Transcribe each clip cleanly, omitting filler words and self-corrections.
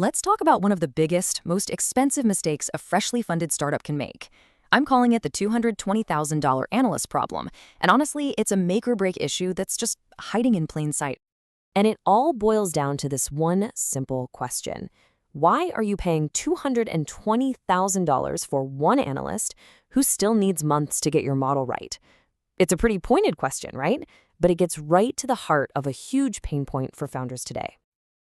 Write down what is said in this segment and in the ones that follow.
Let's talk about one of the biggest, most expensive mistakes a freshly funded startup can make. I'm calling it the $220,000 analyst problem, and honestly, it's a make-or-break issue that's just hiding in plain sight. And it all boils down to this one simple question. Why are you paying $220,000 for one analyst who still needs months to get your model right? It's a pretty pointed question, right? But it gets right to the heart of a huge pain point for founders today.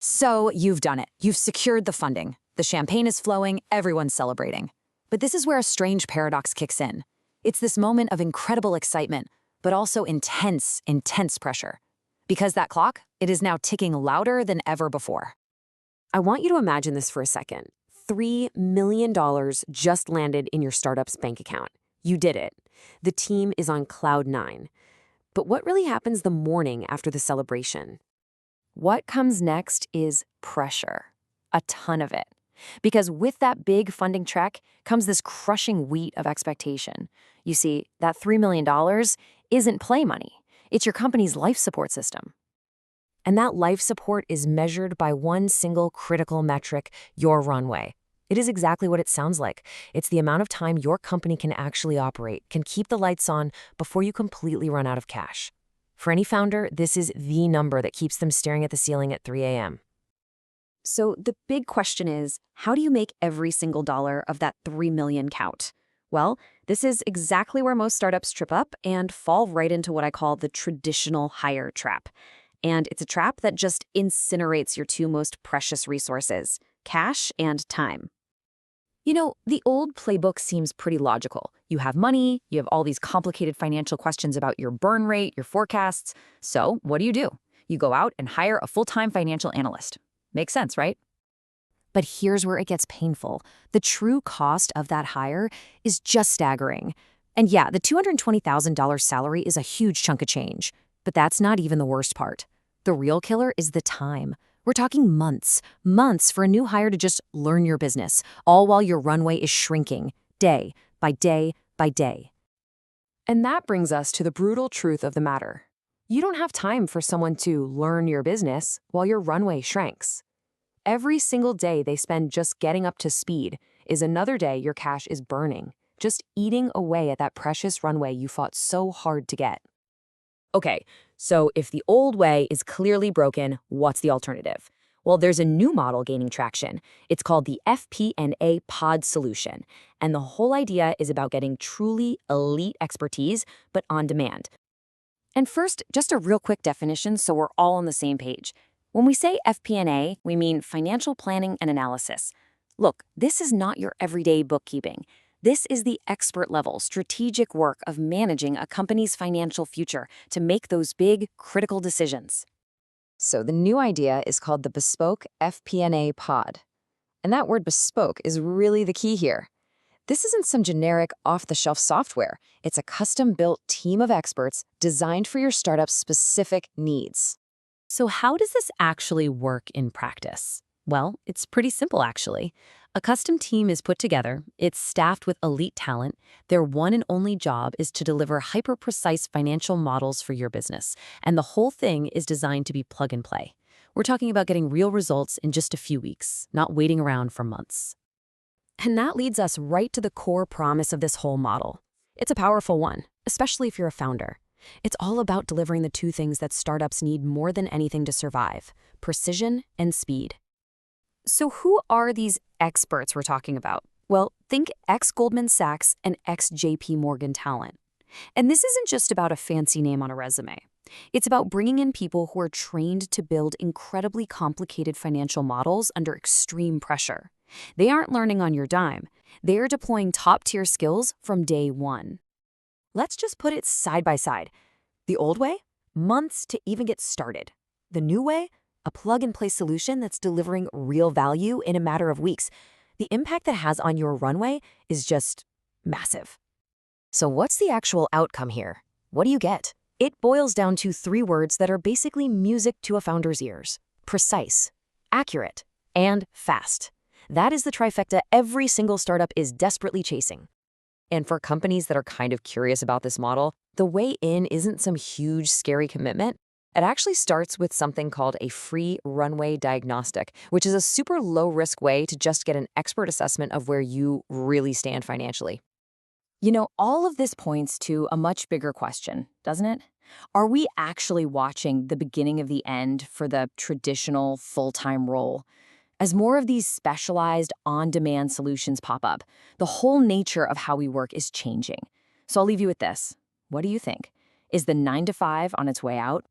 So you've done it. You've secured the funding. The champagne is flowing, everyone's celebrating. But this is where a strange paradox kicks in. It's this moment of incredible excitement, but also intense pressure. Because that clock, it is now ticking louder than ever before. I want you to imagine this for a second. $3 million just landed in your startup's bank account. You did it. The team is on cloud 9. But what really happens the morning after the celebration? What comes next is pressure. A ton of it. Because with that big funding check comes this crushing weight of expectation. You see, that $3 million isn't play money. It's your company's life support system. And that life support is measured by one single critical metric, your runway. It is exactly what it sounds like. It's the amount of time your company can actually operate, can keep the lights on before you completely run out of cash. For any founder, this is the number that keeps them staring at the ceiling at 3 a.m. So the big question is, how do you make every single dollar of that $3 million count? Well, this is exactly where most startups trip up and fall right into what I call the traditional hire trap. And it's a trap that just incinerates your two most precious resources, cash and time. You know, the old playbook seems pretty logical. You have money, you have all these complicated financial questions about your burn rate, your forecasts. So what do? You go out and hire a full-time financial analyst. Makes sense, right? But here's where it gets painful. The true cost of that hire is just staggering. And yeah, the $220,000 salary is a huge chunk of change. But that's not even the worst part. The real killer is the time. We're talking months for a new hire to just learn your business, all while your runway is shrinking, day by day by day. And that brings us to the brutal truth of the matter. You don't have time for someone to learn your business while your runway shrinks. Every single day they spend just getting up to speed is another day your cash is burning, just eating away at that precious runway you fought so hard to get. Okay, so if the old way is clearly broken, what's the alternative? Well, there's a new model gaining traction. It's called the FP&A Pod Solution. And the whole idea is about getting truly elite expertise, but on demand. And first, just a real quick definition so we're all on the same page. When we say FP&A, we mean financial planning and analysis. Look, this is not your everyday bookkeeping. This is the expert-level, strategic work of managing a company's financial future to make those big, critical decisions. So the new idea is called the bespoke FP&A Pod. And that word bespoke is really the key here. This isn't some generic, off-the-shelf software. It's a custom-built team of experts designed for your startup's specific needs. So how does this actually work in practice? Well, it's pretty simple, actually. A custom team is put together, it's staffed with elite talent, their one and only job is to deliver hyper-precise financial models for your business, and the whole thing is designed to be plug and play. We're talking about getting real results in just a few weeks, not waiting around for months. And that leads us right to the core promise of this whole model. It's a powerful one, especially if you're a founder. It's all about delivering the two things that startups need more than anything to survive: precision and speed. So who are these experts we're talking about? Well, think ex-Goldman Sachs and ex-JP Morgan talent. And this isn't just about a fancy name on a resume. It's about bringing in people who are trained to build incredibly complicated financial models under extreme pressure. They aren't learning on your dime. They are deploying top-tier skills from day one. Let's just put it side by side. The old way? Months to even get started. The new way? A plug-and-play solution that's delivering real value in a matter of weeks. The impact that has on your runway is just massive. So what's the actual outcome here? What do you get? It boils down to 3 words that are basically music to a founder's ears: precise, accurate, and fast. That is the trifecta every single startup is desperately chasing. And for companies that are kind of curious about this model, the way in isn't some huge, scary commitment. It actually starts with something called a free runway diagnostic, which is a super low-risk way to just get an expert assessment of where you really stand financially. You know, all of this points to a much bigger question, doesn't it? Are we actually watching the beginning of the end for the traditional full-time role? As more of these specialized, on-demand solutions pop up, the whole nature of how we work is changing. So I'll leave you with this. What do you think? Is the 9 to 5 on its way out?